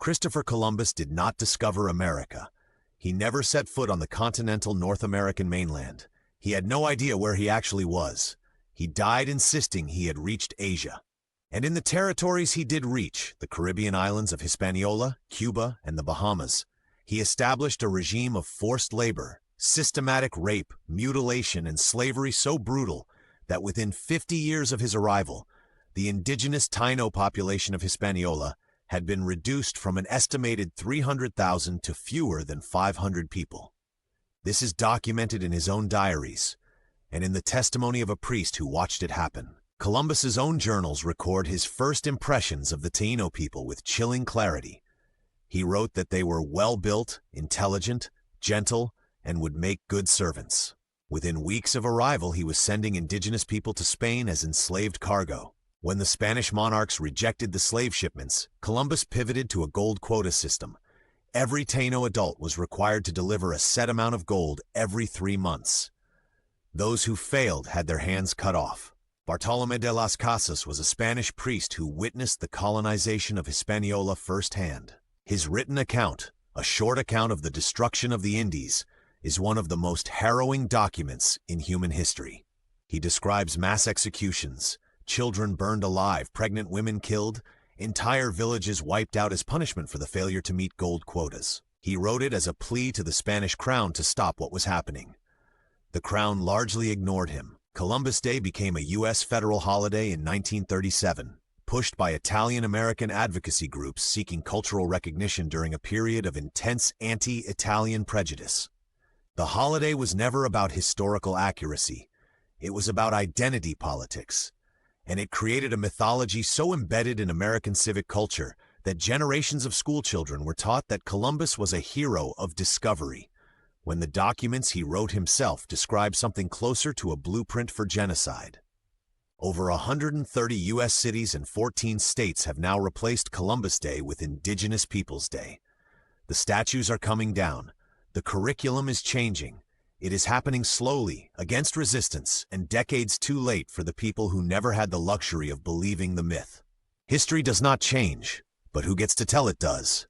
Christopher Columbus did not discover America. He never set foot on the continental North American mainland. He had no idea where he actually was. He died insisting he had reached Asia. And in the territories he did reach, the Caribbean islands of Hispaniola, Cuba, and the Bahamas, he established a regime of forced labor, systematic rape, mutilation, and slavery so brutal that within 50 years of his arrival, the indigenous Taino population of Hispaniola had been reduced from an estimated 300,000 to fewer than 500 people. This is documented in his own diaries and in the testimony of a priest who watched it happen. Columbus's own journals record his first impressions of the Taino people with chilling clarity. He wrote that they were well-built, intelligent, gentle, and would make good servants. Within weeks of arrival, he was sending indigenous people to Spain as enslaved cargo. When the Spanish monarchs rejected the slave shipments, Columbus pivoted to a gold quota system. Every Taino adult was required to deliver a set amount of gold every 3 months. Those who failed had their hands cut off. Bartolomé de las Casas was a Spanish priest who witnessed the colonization of Hispaniola firsthand. His written account, a short account of the destruction of the Indies, is one of the most harrowing documents in human history. He describes mass executions, children burned alive, pregnant women killed, entire villages wiped out as punishment for the failure to meet gold quotas. He wrote it as a plea to the Spanish crown to stop what was happening. The crown largely ignored him. Columbus Day became a U.S. federal holiday in 1937, pushed by Italian-American advocacy groups seeking cultural recognition during a period of intense anti-Italian prejudice. The holiday was never about historical accuracy. It was about identity politics. And it created a mythology so embedded in American civic culture that generations of schoolchildren were taught that Columbus was a hero of discovery, when the documents he wrote himself describe something closer to a blueprint for genocide. Over 130 U.S. cities and 14 states have now replaced Columbus Day with Indigenous Peoples Day. The statues are coming down. The curriculum is changing. It is happening slowly, against resistance, and decades too late for the people who never had the luxury of believing the myth. History does not change, but who gets to tell it does.